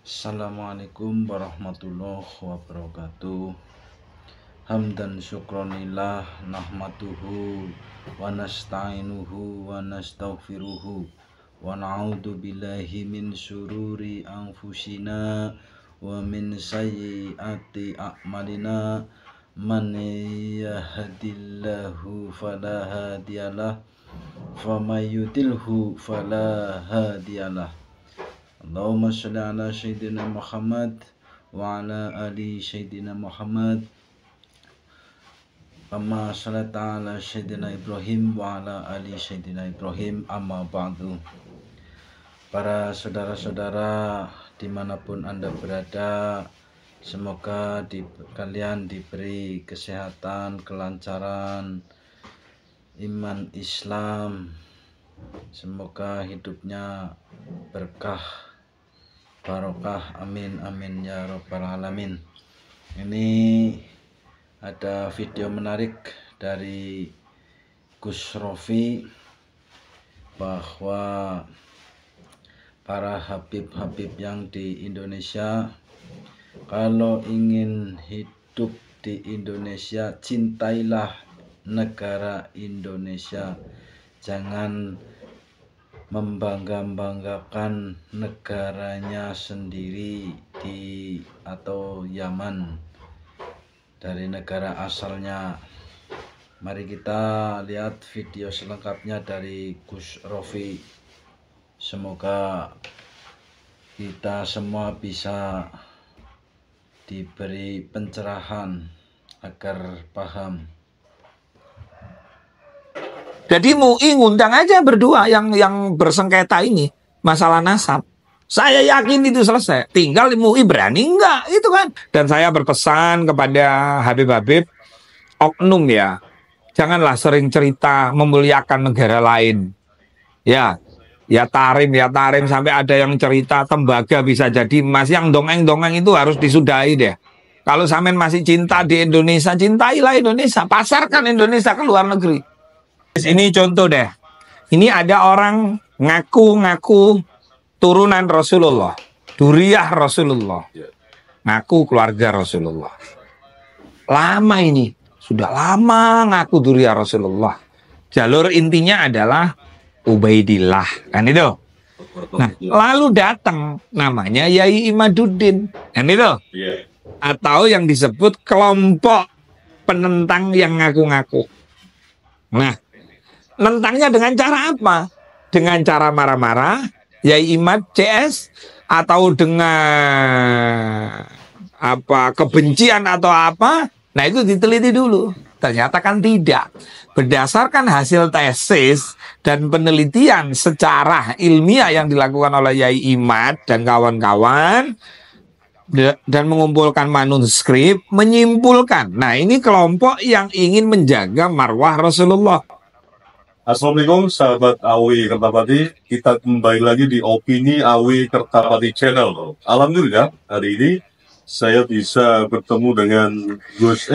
Assalamualaikum warahmatullahi wabarakatuh. Hamdan syukronillah nahmaduhu wa nasta'inuhu wa nastaghfiruhu wa na'udzu billahi min syururi anfusina wa min sayyiati a'malina. Man yahdihillahu fala hadiyalah wa may yudlilhu fala hadiyalah. Allahumma sholli ala sayyidina Muhammad wa ala ali sayyidina Muhammad kama sholata ala sayyidina Ibrahim wa ala ali sayyidina Ibrahim, amma ba'du. Para saudara-saudara dimanapun Anda berada, semoga kalian diberi kesehatan, kelancaran, iman Islam. Semoga hidupnya berkah, barokah, amin amin ya rabbal alamin. Ini ada video menarik dari Gus Rofi bahwa para habib-habib yang di Indonesia, kalau ingin hidup di Indonesia, cintailah negara Indonesia. Jangan membangga-banggakan negaranya sendiri atau Yaman, dari negara asalnya. Mari kita lihat video selengkapnya dari Gus Rofi. Semoga kita semua bisa diberi pencerahan agar paham. Jadi MUI ngundang aja berdua yang bersengketa ini masalah nasab. Saya yakin itu selesai. Tinggal MUI berani enggak, itu kan. Dan saya berpesan kepada Habib-habib oknum ya, janganlah sering cerita memuliakan negara lain. Ya tarim sampai ada yang cerita tembaga bisa jadi emas. Yang dongeng-dongeng itu harus disudahi deh. Kalau sampean masih cinta di Indonesia, cintailah Indonesia, pasarkan Indonesia ke luar negeri. Ini contoh deh. Ini ada orang ngaku turunan Rasulullah, duriyah Rasulullah, ngaku keluarga Rasulullah. Lama ini, sudah lama ngaku duriyah Rasulullah. Jalur intinya adalah Ubaidillah, kan itu. Nah, lalu datang namanya Yai Imaduddin, kan itu. Atau yang disebut kelompok penentang yang ngaku-ngaku. Nah, nentangnya dengan cara apa? Dengan cara marah-marah, Yai Imad CS, atau dengan kebencian atau apa? Nah, itu diteliti dulu. Ternyata kan tidak. Berdasarkan hasil tesis dan penelitian secara ilmiah yang dilakukan oleh Yai Imad dan kawan-kawan, dan mengumpulkan manuskrip, menyimpulkan, nah ini kelompok yang ingin menjaga marwah Rasulullah. Assalamualaikum sahabat Awi Kertapati, kita kembali lagi di Opini Awi Kertapati Channel. Alhamdulillah hari ini saya bisa bertemu dengan Gus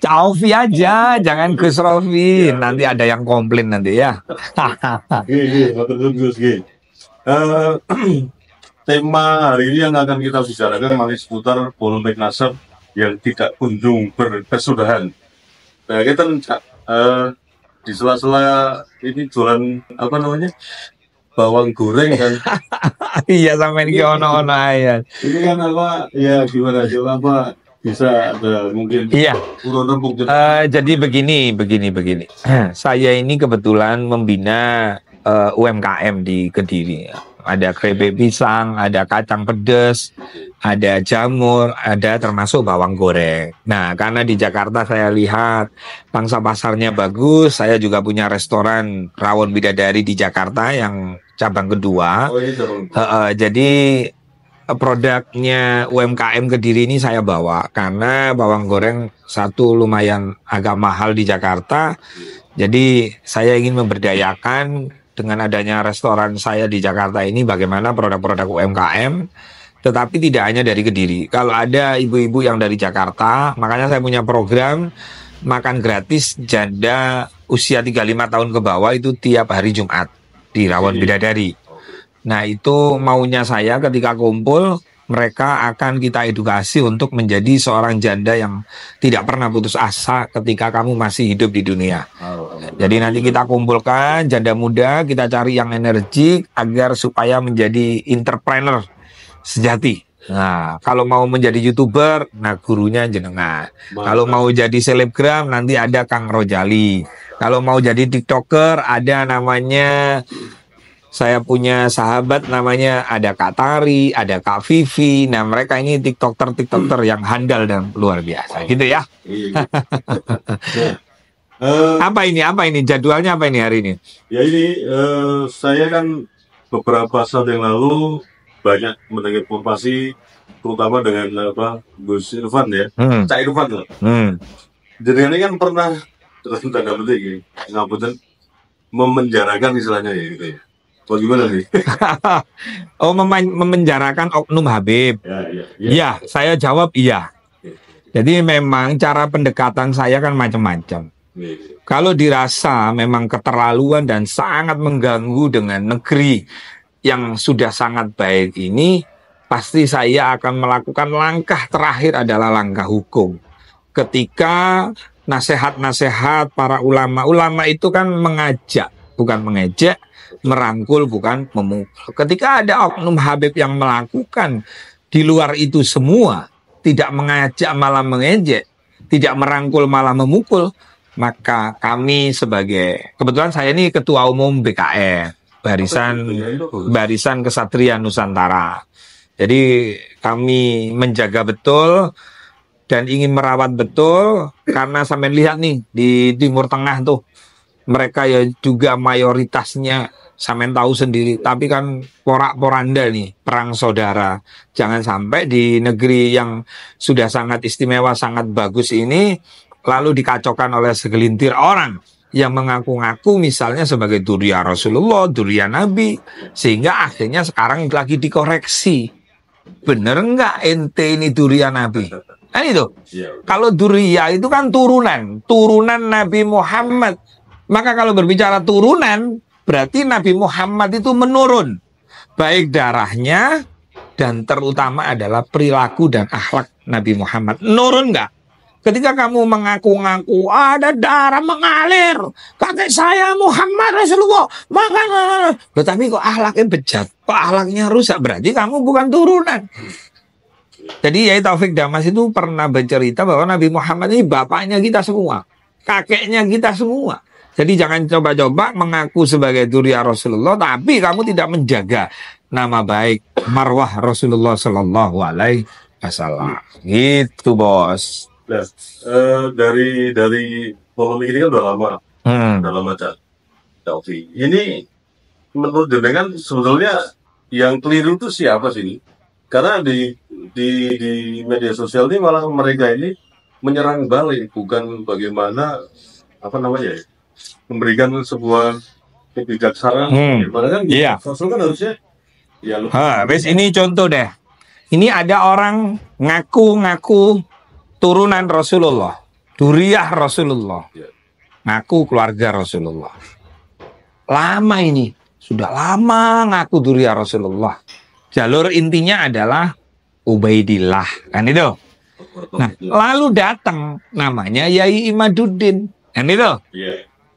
Rofi aja, jangan Gus Rofi, nanti ada yang komplain nanti ya. Tema hari ini yang akan kita bicarakan masih seputar polemik nasab yang tidak kunjung berkesudahan. Nah, kita di sela-sela ini jualan bawang goreng kan. Iya, sampai ini ono-ono ayat. Ini kan ya gimana coba bisa ada mungkin urun rembuk. Jadi begini. Saya ini kebetulan membina UMKM di Kediri. Ada keripik pisang, ada kacang pedas, ada jamur, ada termasuk bawang goreng. Nah, karena di Jakarta saya lihat pangsa pasarnya bagus, saya juga punya restoran Rawon Bidadari di Jakarta yang cabang kedua. Jadi produknya UMKM Kediri ini saya bawa, karena bawang goreng satu lumayan agak mahal di Jakarta. Jadi saya ingin memberdayakan dengan adanya restoran saya di Jakarta ini bagaimana produk-produk UMKM, tetapi tidak hanya dari Kediri. Kalau ada ibu-ibu yang dari Jakarta, makanya saya punya program makan gratis janda usia 35 tahun ke bawah itu tiap hari Jumat di Rawon Bidadari. Nah, itu maunya saya ketika kumpul, mereka akan kita edukasi untuk menjadi seorang janda yang tidak pernah putus asa ketika kamu masih hidup di dunia. Jadi nanti kita kumpulkan janda muda, kita cari yang energik agar supaya menjadi entrepreneur sejati. Nah, kalau mau menjadi YouTuber, nah gurunya jenengan. Kalau mau jadi selebgram, nanti ada Kang Rojali. Kalau mau jadi TikToker, ada namanya, saya punya sahabat namanya ada Kak Tari, ada Kak Vivi. Nah, mereka ini TikToker yang handal dan luar biasa, gitu ya. Iya. Apa ini? Jadwalnya apa ini hari ini? Ya ini saya kan beberapa saat yang lalu banyak mendengar informasi, terutama dengan apa Gus Irfan ya, Cak Irfan loh. Jadi ini kan pernah dalam tanda petik ini, ngapunten memenjarakan istilahnya ya gitu ya. Bagaimana nih? Oh, memenjarakan oknum Habib. Iya, saya jawab iya. Jadi memang cara pendekatan saya kan macam-macam. Kalau dirasa memang keterlaluan dan sangat mengganggu dengan negeri yang sudah sangat baik ini, pasti saya akan melakukan langkah terakhir adalah langkah hukum. Ketika nasihat-nasihat para ulama itu kan mengajak, bukan mengejek, merangkul bukan memukul. Ketika ada oknum Habib yang melakukan di luar itu semua, tidak mengajak malah mengejek, tidak merangkul malah memukul, maka kami sebagai, kebetulan saya ini ketua umum BKN, Barisan Kesatria Nusantara. Jadi kami menjaga betul dan ingin merawat betul, karena sampai lihat nih di Timur Tengah tuh, mereka ya juga mayoritasnya sampean tahu sendiri, tapi kan porak-poranda nih, perang saudara. Jangan sampai di negeri yang sudah sangat istimewa, sangat bagus ini, lalu dikacaukan oleh segelintir orang yang mengaku-ngaku misalnya sebagai duriya Rasulullah, duriya Nabi, sehingga akhirnya sekarang lagi dikoreksi. Bener nggak ente ini duriya Nabi? Kan itu. Kalau duriya itu kan turunan Nabi Muhammad. Maka kalau berbicara turunan, berarti Nabi Muhammad itu menurun, baik darahnya dan terutama adalah perilaku dan akhlak Nabi Muhammad. Menurun nggak? Ketika kamu mengaku-ngaku ada darah mengalir, kakek saya Muhammad Rasulullah, maka tetapi kok akhlaknya bejat, kok akhlaknya rusak, berarti kamu bukan turunan. Jadi Yai Taufik Damas itu pernah bercerita bahwa Nabi Muhammad ini bapaknya kita semua, kakeknya kita semua. Jadi jangan coba-coba mengaku sebagai duriya Rasulullah, tapi kamu tidak menjaga nama baik marwah Rasulullah Sallallahu Alaihi Wasallam. Gitu bos. Nah, dari polemik ini kan udah lama Cak Taufik. Ini menurut jenengan sebetulnya yang keliru itu siapa sih ini? Karena di media sosial ini malah mereka ini menyerang balik, bukan bagaimana apa namanya ya, memberikan sebuah kebijaksanaan. Padahal kan Rasul kan harusnya ya. Wes ini contoh deh. Ini ada orang ngaku-ngaku turunan Rasulullah, duriyah Rasulullah, ngaku keluarga Rasulullah. Lama ini, sudah lama ngaku duriyah Rasulullah. Jalur intinya adalah Ubaidillah, kan itu. Nah, lalu datang namanya Yai Imaduddin, kan itu.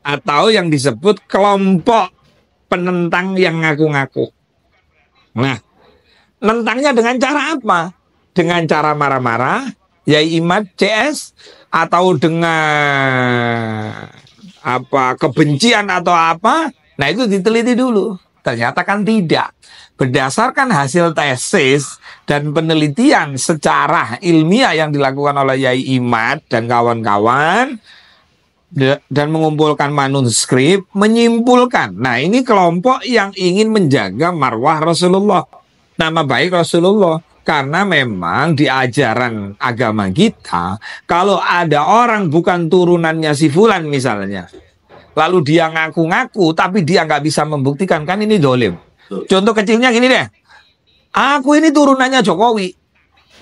Atau yang disebut kelompok penentang yang ngaku-ngaku. Nah, nentangnya dengan cara apa? Dengan cara marah-marah, Yai Imad CS, atau dengan apa kebencian atau apa? Nah, itu diteliti dulu. Ternyata kan tidak. Berdasarkan hasil tesis dan penelitian secara ilmiah yang dilakukan oleh Yai Imad dan kawan-kawan, dan mengumpulkan manuskrip, menyimpulkan, nah ini kelompok yang ingin menjaga marwah Rasulullah, nama baik Rasulullah. Karena memang di ajaran agama kita, kalau ada orang bukan turunannya si Fulan misalnya, lalu dia ngaku-ngaku, tapi dia nggak bisa membuktikan, kan ini dolim. Contoh kecilnya gini deh, aku ini turunannya Jokowi,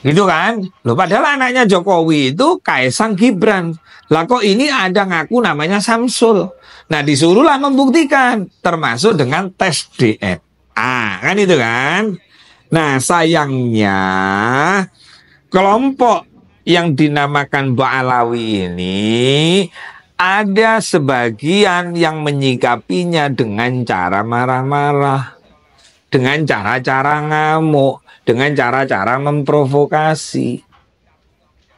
gitu kan? Loh, padahal anaknya Jokowi itu Kaisang Gibran. Lah kok ini ada ngaku namanya Samsul. Nah, disuruhlah membuktikan, termasuk dengan tes DNA. Kan itu kan. Nah, sayangnya kelompok yang dinamakan Ba'alawi ini ada sebagian yang menyikapinya dengan cara marah-marah, dengan cara-cara ngamuk, dengan cara-cara memprovokasi.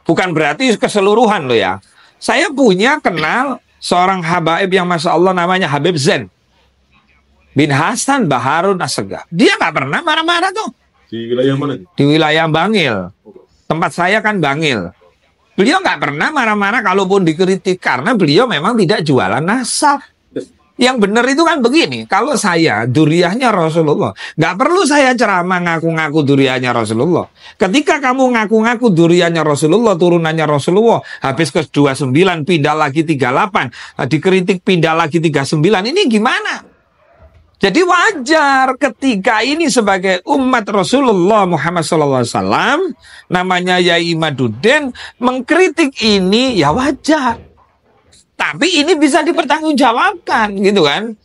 Bukan berarti keseluruhan loh ya. Saya punya kenal seorang habaib yang Masya Allah namanya Habib Zain bin Hasan Baharun Assegaf. Dia nggak pernah marah-marah tuh. Di wilayah mana? Di wilayah Bangil. Tempat saya kan Bangil. Beliau nggak pernah marah-marah kalaupun dikritik. Karena beliau memang tidak jualan nasab. Yang benar itu kan begini. Kalau saya duriahnya Rasulullah, nggak perlu saya ceramah ngaku-ngaku duriahnya Rasulullah. Ketika kamu ngaku-ngaku duriahnya Rasulullah, turunannya Rasulullah, habis ke 29 pindah lagi 38, dikritik pindah lagi 39, ini gimana? Jadi wajar ketika ini sebagai umat Rasulullah Muhammad SAW, namanya Yai Imaduddin, mengkritik ini ya wajar. Tapi ini bisa dipertanggungjawabkan gitu kan.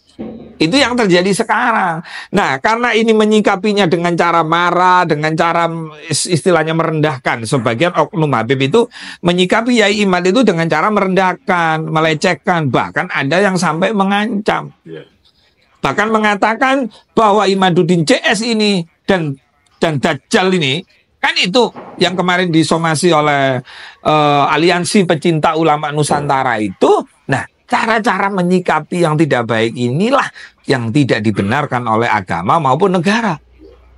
Itu yang terjadi sekarang. Nah, karena ini menyikapinya dengan cara marah, dengan cara istilahnya merendahkan. Sebagian oknum Habib itu menyikapi Yai Imad itu dengan cara merendahkan, melecehkan. Bahkan ada yang sampai mengancam. Bahkan mengatakan bahwa Imaduddin CS ini dan Dajjal ini, kan itu yang kemarin disomasi oleh Aliansi Pecinta Ulama Nusantara itu. Nah, cara-cara menyikapi yang tidak baik inilah yang tidak dibenarkan oleh agama maupun negara.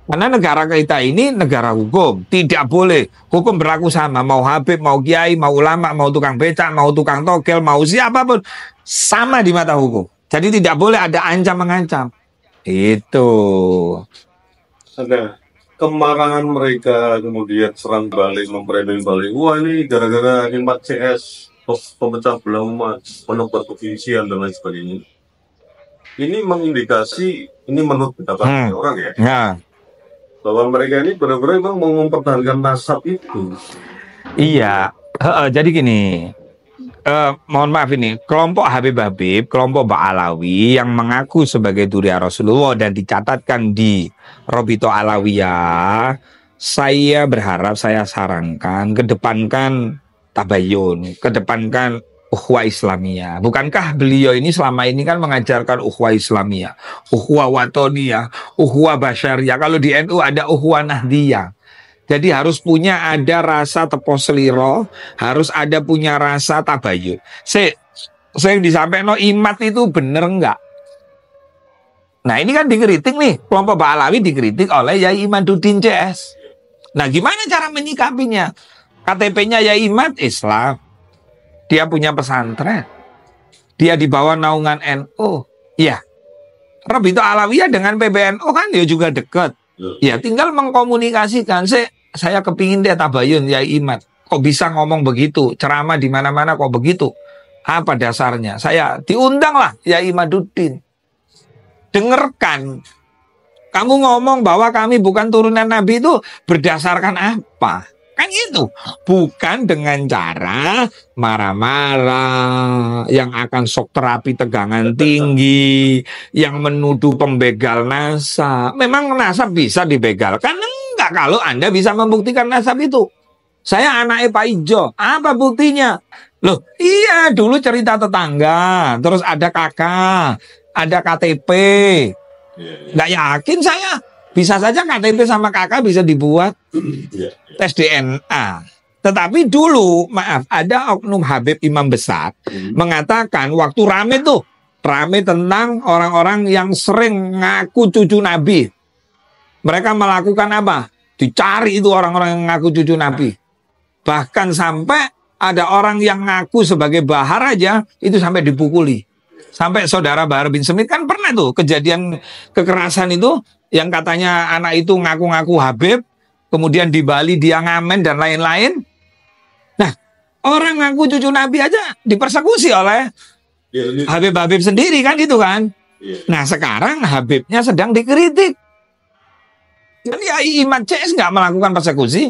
Karena negara kita ini negara hukum, tidak boleh hukum berlaku sama. Mau Habib, mau Kiai, mau ulama, mau tukang becak, mau tukang togel, mau siapapun, sama di mata hukum. Jadi tidak boleh ada ancam-mengancam. Itu. Ada kemarahan mereka, kemudian serang balik, membranding balik. Wah, ini gara-gara Imad CS, pemecah belah umat, penyebar kebencian dan lain sebagainya. Ini mengindikasi, ini menurut pendapat orang ya, bahwa mereka ini benar-benar memang mau mempertahankan nasab itu. Iya, jadi gini. Mohon maaf ini, kelompok Habib-Habib, kelompok Ba'alawi yang mengaku sebagai duriah Rasulullah dan dicatatkan di Robito Alawiyah, saya berharap, saya sarankan, kedepankan tabayun, kedepankan ukhuwah Islamiyah. Bukankah beliau ini selama ini kan mengajarkan ukhuwah Islamiyah, ukhuwah Watoniyah, ukhuwah Basyariyah. Kalau di NU ada ukhuwah Nahdiyah. Jadi harus punya ada rasa teposeliro, harus ada punya rasa tabayun. Saya yang disampaikan Imad itu bener enggak? Nah ini kan dikritik nih, kelompok Ba'alawi dikritik oleh Yai Imaduddin CS. Nah gimana cara menyikapinya? KTP-nya Yai Imad Islam, dia punya pesantren, dia di bawah naungan NU. Ya, Robito Alawiyah dengan PBNU kan dia juga dekat. Ya tinggal mengkomunikasikan. Saya kepingin dia tabayun Yai Imad. Kok bisa ngomong begitu? Ceramah di mana-mana kok begitu? Apa dasarnya? Saya diundang lah Yai Imaduddin. Dengarkan. Kamu ngomong bahwa kami bukan turunan Nabi itu berdasarkan apa? Kan itu. Bukan dengan cara marah-marah, yang akan shock terapi tegangan tinggi, yang menuduh pembegal nasab. Memang nasab bisa dibegal? Kan enggak kalau Anda bisa membuktikan nasab itu. Saya anaknya Pak Ijo. Apa buktinya? Loh, iya dulu cerita tetangga. Terus ada kakak, ada KTP. Nggak yakin saya. Bisa saja KTP sama kakak bisa dibuat tes DNA. Tetapi dulu, maaf, ada oknum Habib Imam Besar mengatakan waktu rame tentang orang-orang yang sering ngaku cucu Nabi. Mereka melakukan apa? Dicari itu orang-orang yang ngaku cucu Nabi. Bahkan sampai ada orang yang ngaku sebagai Bahar aja, itu sampai dipukuli. Sampai saudara Bahar bin Smith kan pernah tuh kejadian kekerasan itu, yang katanya anak itu ngaku-ngaku Habib, kemudian di Bali dia ngamen dan lain-lain. Nah, orang ngaku cucu Nabi aja dipersekusi oleh Habib-Habib sendiri kan gitu kan. Nah, sekarang Habibnya sedang dikritik. Jadi Yai Imad CS nggak melakukan persekusi,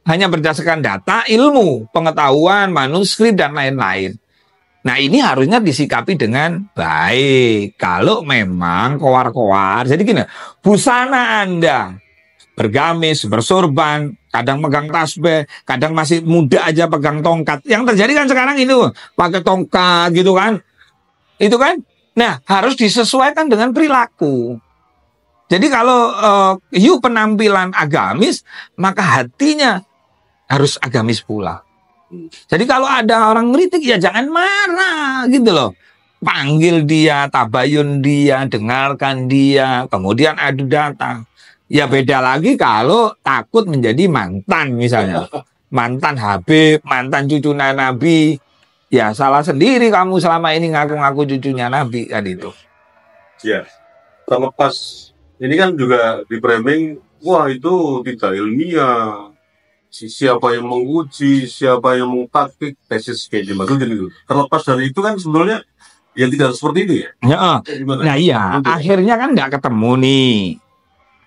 hanya berdasarkan data, ilmu, pengetahuan, manuskrip dan lain-lain. Nah ini harusnya disikapi dengan baik. Kalau memang koar-koar, jadi gini, busana Anda bergamis, bersorban, kadang megang tasbih, kadang masih muda aja pegang tongkat. Yang terjadi kan sekarang itu, pakai tongkat gitu kan. Itu kan, nah harus disesuaikan dengan perilaku. Jadi kalau you penampilan agamis, maka hatinya harus agamis pula. Jadi kalau ada orang ngeritik ya jangan marah gitu loh. Panggil dia, tabayun dia, dengarkan dia, kemudian adu datang. Ya beda lagi kalau takut menjadi mantan misalnya. Mantan Habib, mantan cucunya Nabi. Ya salah sendiri kamu selama ini ngaku-ngaku cucunya Nabi kan itu. Ya, terlepas ini kan juga di framing, wah itu tidak ilmiah. Siapa yang menguji, siapa yang mengtaktik, tesis kayak gimana gitu. Terlepas dari itu kan sebenarnya ya tidak seperti itu ya. Nah iya, akhirnya kan nggak ketemu nih.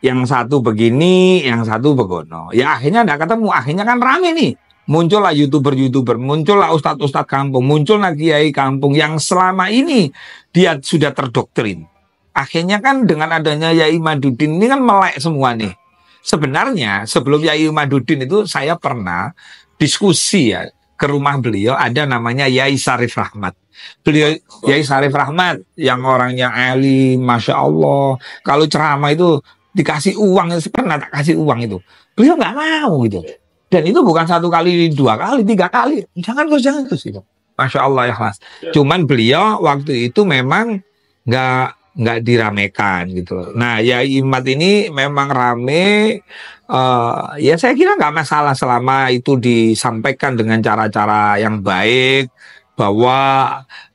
Yang satu begini, yang satu begono. Ya akhirnya nggak ketemu, akhirnya kan rame nih. Muncullah YouTuber-YouTuber, muncullah ustadz-ustadz kampung, muncullah kiai kampung yang selama ini dia sudah terdoktrin. Akhirnya kan dengan adanya Yai Madudin ini kan melek semua nih. Sebenarnya sebelum Yai Madudin itu saya pernah diskusi ya ke rumah beliau, ada namanya Yai Sarif Rahmat. Beliau Yai Sarif Rahmat yang orangnya alim, masya Allah. Kalau ceramah itu dikasih uang, pernah tak kasih uang itu. Beliau nggak mau gitu. Dan itu bukan 1 kali, 2 kali, 3 kali. Jangan terus gitu. Masya Allah ya Mas. Cuman beliau waktu itu memang nggak diramekan gitu. Nah, Yai Imad ini memang rame. Ya saya kira nggak masalah selama itu disampaikan dengan cara-cara yang baik, bahwa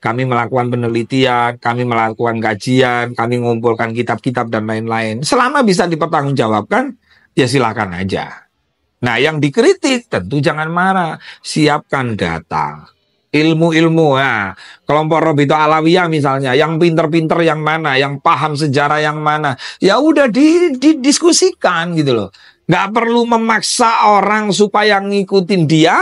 kami melakukan penelitian, kami melakukan kajian, kami mengumpulkan kitab-kitab dan lain-lain. Selama bisa dipertanggungjawabkan, ya silakan aja. Nah, yang dikritik tentu jangan marah, siapkan data. Ilmu-ilmu ya, kelompok Robito Alawiyah misalnya, yang pinter-pinter yang mana, yang paham sejarah yang mana, ya udah didiskusikan gitu loh. Nggak perlu memaksa orang supaya ngikutin dia,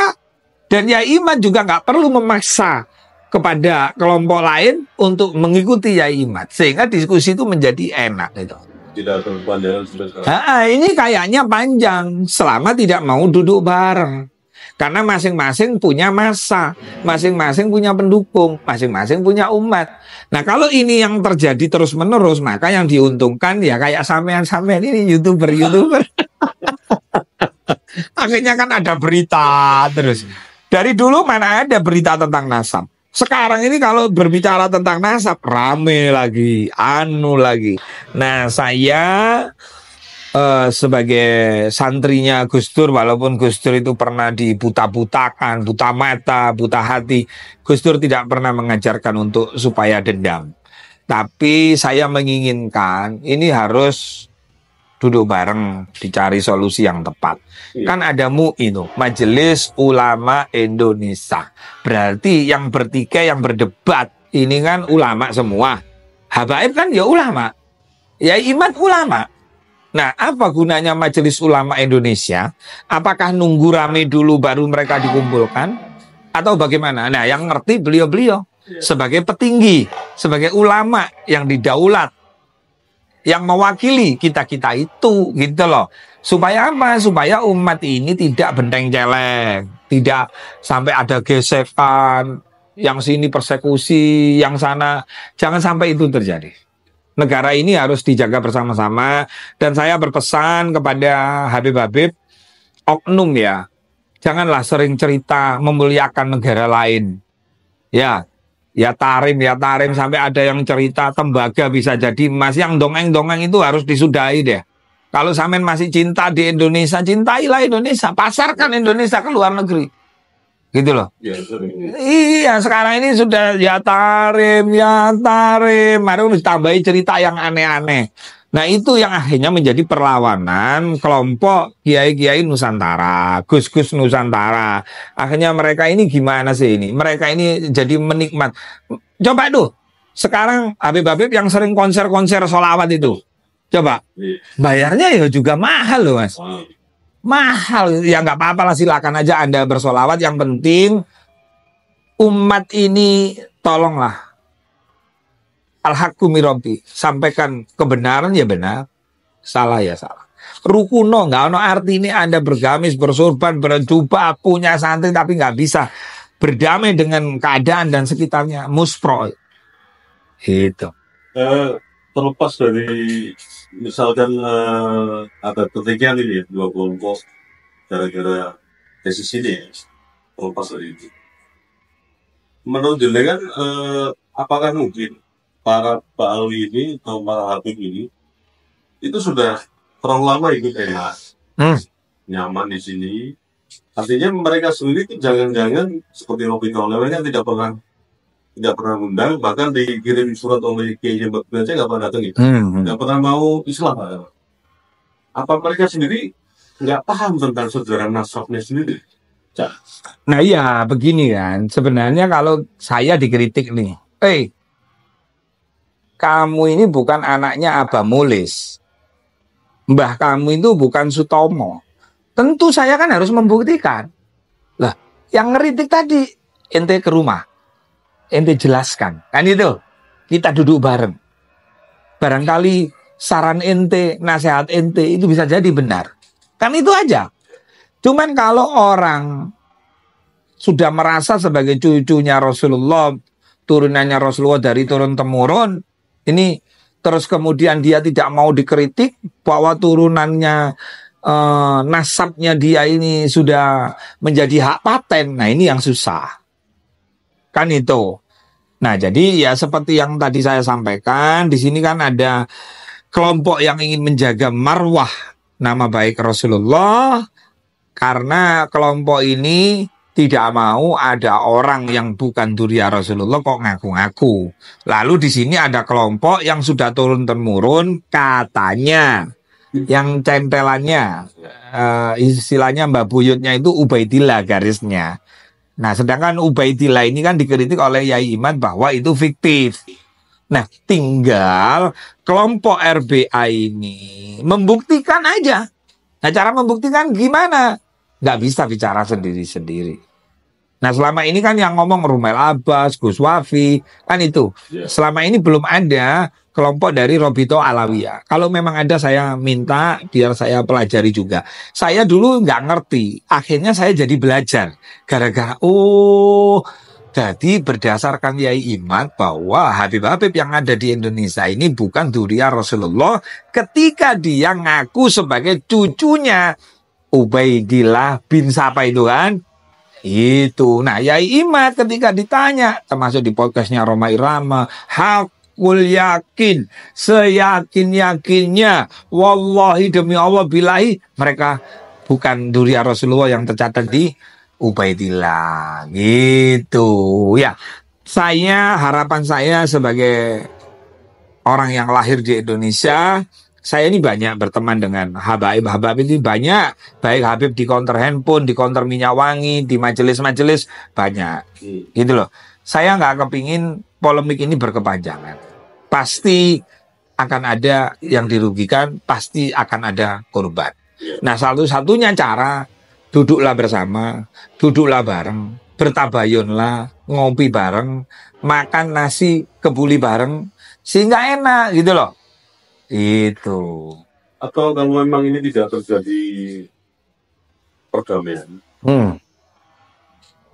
dan Yai Imad juga nggak perlu memaksa kepada kelompok lain untuk mengikuti Yai Imad, sehingga diskusi itu menjadi enak gitu. Tidak terpanjang sebenarnya. Ini kayaknya panjang selama tidak mau duduk bareng. Karena masing-masing punya massa, masing-masing punya pendukung, masing-masing punya umat. Nah kalau ini yang terjadi terus-menerus, maka yang diuntungkan ya kayak sampean-sampean ini YouTuber. Akhirnya kan ada berita terus. Dari dulu mana ada berita tentang nasab. Sekarang ini kalau berbicara tentang nasab, rame lagi, anu lagi. Nah saya sebagai santrinya Gus Dur, walaupun Gus Dur itu pernah dibuta-butakan, buta mata, buta hati, Gus Dur tidak pernah mengajarkan untuk supaya dendam. Tapi saya menginginkan ini harus duduk bareng, dicari solusi yang tepat. Kan ada MUI itu, Majelis Ulama Indonesia. Berarti yang bertikai, yang berdebat ini kan ulama semua. Habaib kan ya ulama, Yai Imad ulama. Nah, apa gunanya Majelis Ulama Indonesia? Apakah nunggu rame dulu baru mereka dikumpulkan? Atau bagaimana? Nah, yang ngerti beliau-beliau sebagai petinggi, sebagai ulama yang didaulat, yang mewakili kita-kita itu, gitu loh. Supaya apa? Supaya umat ini tidak benteng celeng, tidak sampai ada gesekan, yang sini persekusi, yang sana. Jangan sampai itu terjadi. Negara ini harus dijaga bersama-sama, dan saya berpesan kepada Habib-Habib oknum ya, janganlah sering cerita memuliakan negara lain. Ya tarim sampai ada yang cerita tembaga bisa jadi emas, yang dongeng-dongeng itu harus disudahi deh. Kalau sampean masih cinta di Indonesia, cintailah Indonesia, pasarkan Indonesia ke luar negeri. Gitu loh. Iya, sekarang ini sudah ya tarim, baru ditambahi cerita yang aneh-aneh. Nah itu yang akhirnya menjadi perlawanan kelompok kiai-kiai Nusantara, gus-gus Nusantara. Akhirnya mereka ini gimana sih ini? Mereka ini jadi menikmat. Coba tuh, sekarang Habib-Habib yang sering konser-konser sholawat itu, coba bayarnya ya juga mahal loh Mas. Mahal, ya nggak apa-apa lah, silakan aja Anda bersolawat. Yang penting umat ini tolonglah, al-haqqu min rabbi, sampaikan kebenaran ya benar, salah ya salah. Rukuno nggak ono artinya Anda bergamis, bersorban, berjubah, punya santri tapi nggak bisa berdamai dengan keadaan dan sekitarnya. Muspro itu. Terlepas dari misalkan ada pertikaian ini ya, dua kelompok gara-gara tesis ini ya, terlepas dari itu. Menurut jenengan apakah mungkin para Pak Alwi ini atau para Habib ini itu sudah terlalu lama ikut enak, nyaman di sini? Artinya mereka sendiri jangan-jangan seperti Robi Kaulewe kan tidak pernah undang, bahkan dikirim surat oleh Kiai Mbak aja nggak pernah datang gitu, nggak pernah mau Islam. Apa mereka sendiri nggak paham tentang sejarah nasabnya sendiri? Nah iya begini kan, sebenarnya kalau saya dikritik nih, kamu ini bukan anaknya Abah Mulis, mbah kamu itu bukan Sutomo. Tentu saya kan harus membuktikan. Lah, yang ngeritik tadi ente ke rumah, ente jelaskan, kan itu. Kita duduk bareng. Barangkali saran ente, nasihat ente itu bisa jadi benar. Kan itu aja. Cuman kalau orang sudah merasa sebagai cucunya Rasulullah, turunannya Rasulullah dari turun-temurun, ini terus kemudian dia tidak mau dikritik bahwa turunannya nasabnya dia ini sudah menjadi hak paten. Nah ini yang susah. Kan itu. Nah jadi ya seperti yang tadi saya sampaikan, di sini kan ada kelompok yang ingin menjaga marwah nama baik Rasulullah, karena kelompok ini tidak mau ada orang yang bukan duriya Rasulullah kok ngaku-ngaku. Lalu di sini ada kelompok yang sudah turun-temurun katanya, yang centelannya istilahnya Mbak Buyutnya itu Ubaidillah garisnya. Nah sedangkan Ubaidillah ini kan dikritik oleh Yai Imad bahwa itu fiktif. Nah tinggal kelompok RBA ini membuktikan aja. Nah cara membuktikan gimana? Nggak bisa bicara sendiri-sendiri. Nah selama ini kan yang ngomong Rumail Abbas, Gus Wafi, kan itu. Selama ini belum ada kelompok dari Robito Alawiyah. Kalau memang ada saya minta biar saya pelajari juga. Saya dulu nggak ngerti, akhirnya saya jadi belajar. Gara-gara jadi berdasarkan Yai Imad bahwa Habib-Habib yang ada di Indonesia ini bukan duriya Rasulullah ketika dia ngaku sebagai cucunya Ubaidillah bin siapa itu kan? Itu. Nah Yai Imad ketika ditanya, termasuk di podcastnya Roma Irama, hakul yakin, seyakin-yakinnya, wallahi demi Allah bilahi, mereka bukan duriya Rasulullah yang tercatat di Ubaidillah. Gitu. Ya, harapan saya sebagai orang yang lahir di Indonesia, saya ini banyak berteman dengan habaib ini banyak, baik Habib di counter handphone, di counter minyak wangi, di majelis-majelis banyak, gitu loh. Saya nggak kepingin polemik ini berkepanjangan. Pasti akan ada yang dirugikan, pasti akan ada korban. Nah satu-satunya cara duduklah bersama, duduklah bareng, bertabayunlah, ngopi bareng, makan nasi kebuli bareng, sehingga enak gitu loh. Itu. Atau kalau memang ini tidak terjadi perdamaian,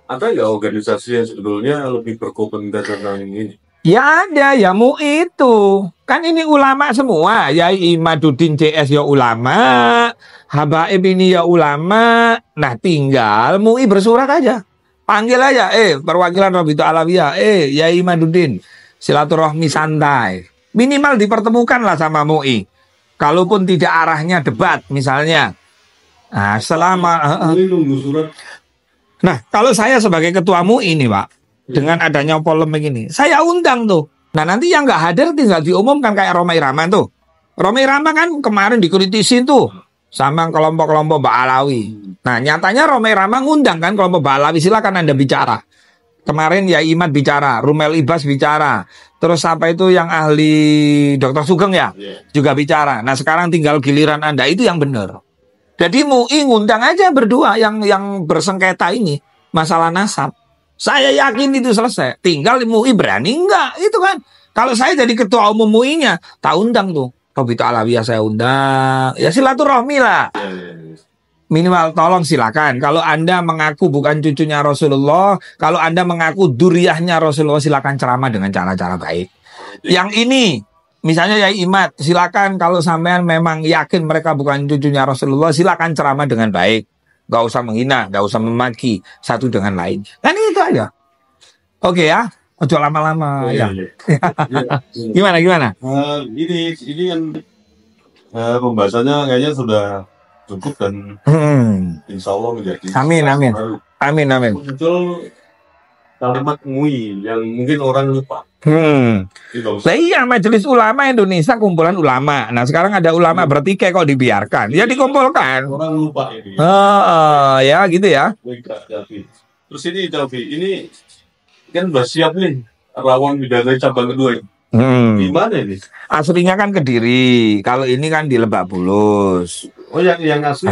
ada nggak organisasi yang sebetulnya lebih berkompeten tentang ini? Ya ada, ya MUI itu. Kan ini ulama semua. Yai Imaduddin CS ya ulama, Habaib ini ya ulama. Nah tinggal MUI bersurat aja. Panggil aja, perwakilan Robito Alawiyah, Yai Imaduddin, silaturahmi santai. Minimal dipertemukan lah sama MUI. Kalaupun tidak arahnya debat misalnya. Nah, Nah, kalau saya sebagai ketua MUI ini, Pak, dengan adanya polemik ini, saya undang tuh. Nah, nanti yang nggak hadir tinggal diumumkan kayak Roma Irama tuh. Roma Irama kan kemarin dikritisin tuh sama kelompok-kelompok Mbak Alawi. Nah, nyatanya Roma Irama ngundang kan kelompok Mbak Alawi, silakan Anda bicara. Kemarin Yai Imad bicara, Rumail Ibas bicara, terus apa itu yang ahli Dr. Sugeng ya, juga bicara. Nah sekarang tinggal giliran Anda, itu yang benar. Jadi MUI ngundang aja berdua yang bersengketa ini, masalah nasab. Saya yakin itu selesai. Tinggal MUI berani enggak, itu kan. Kalau saya jadi ketua umum MUI-nya, tak undang tuh. Robito Alawiyah saya undang. Ya silaturahmi lah. Minimal tolong silakan. Kalau Anda mengaku bukan cucunya Rasulullah, kalau Anda mengaku duriahnya Rasulullah, silakan ceramah dengan cara-cara baik. Yang ini, misalnya Yai Imad, silakan kalau sampean memang yakin mereka bukan cucunya Rasulullah, silakan ceramah dengan baik. Gak usah menghina, gak usah memaki satu dengan lain. Kan itu aja. Oke ya, ojo lama-lama ya. Gimana? Ini kan pembahasannya kayaknya sudah cukup dan insya Allah menjadi Amin. muncul kalimat MUI yang mungkin orang lupa. Lah iya, Majelis Ulama Indonesia kumpulan ulama. Nah sekarang ada ulama bertikai kok dibiarkan? Ya dikumpulkan. Orang lupa ini. Ya gitu ya. Terus ini kan udah siap nih Rawon Bidadari cabang kedua ini. Gimana ini? Aslinya kan Kediri, kalau ini kan di Lebak Bulus. Oh yang asli.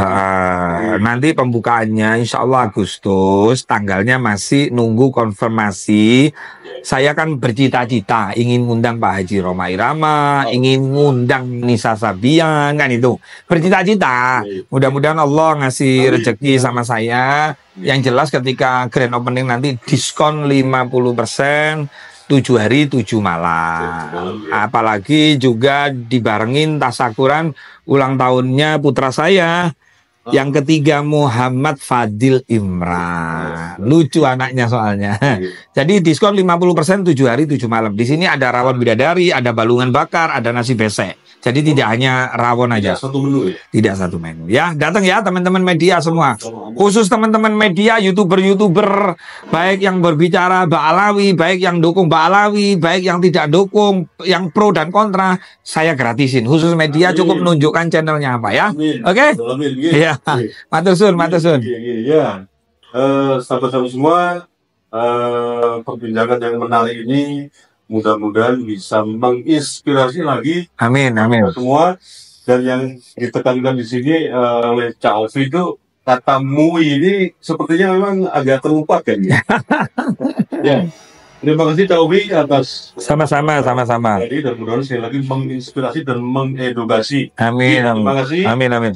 Nanti pembukaannya insya Allah Agustus, tanggalnya masih nunggu konfirmasi. Saya kan bercita-cita ingin ngundang Pak Haji Roma Irama, ingin ngundang Nisa Sabian, kan itu. Bercita-cita. Mudah-mudahan Allah ngasih rezeki sama saya. Yang jelas ketika grand opening nanti diskon 50%. 7 hari 7 malam. Apalagi juga dibarengin tasakuran ulang tahunnya putra saya yang ketiga, Muhammad Fadil Imran. Lucu anaknya soalnya. Jadi diskon 50% 7 hari 7 malam. Di sini ada rawon bidadari, ada balungan bakar, ada nasi besek. Jadi tidak hanya rawon aja. Tidak satu menu ya? Tidak satu menu. Ya, datang ya teman-teman media semua. Khusus teman-teman media, YouTuber-YouTuber, baik yang berbicara Mbak Alawi, baik yang dukung Mbak Alawi, baik yang tidak dukung, yang pro dan kontra, saya gratisin. Khusus media cukup menunjukkan channelnya apa ya. Oke? Iya. Matur suwun. Ya. Sahabat-sahabat semua, perbincangan yang menarik ini mudah-mudahan bisa menginspirasi lagi Amin. semua. Dan yang ditekankan di sini oleh Cak Ovi itu kata MUI ini sepertinya memang agak terlupakan ya. Ya. Terima kasih Cak Ovi atas Sama-sama. Jadi dan mudah-mudahan sekali lagi menginspirasi dan mengedukasi. Amin. Terima kasih. Amin.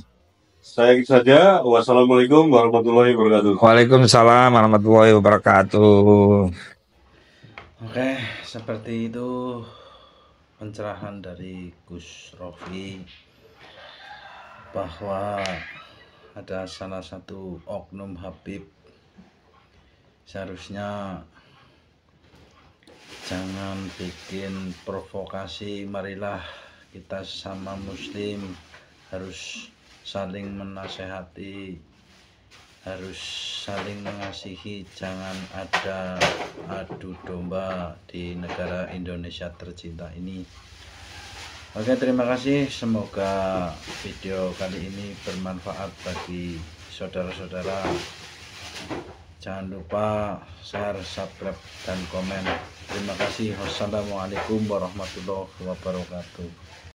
Saya saja. Wassalamualaikum warahmatullahi wabarakatuh. Waalaikumsalam warahmatullahi wabarakatuh. Oke, seperti itu pencerahan dari Gus Rofi bahwa ada salah satu oknum Habib seharusnya jangan bikin provokasi. Marilah kita sama muslim harus saling menasehati, harus saling mengasihi, jangan ada adu domba di negara Indonesia tercinta ini. Oke, terima kasih. Semoga video kali ini bermanfaat bagi saudara-saudara. Jangan lupa share, subscribe, dan komen. Terima kasih. Wassalamualaikum warahmatullahi wabarakatuh.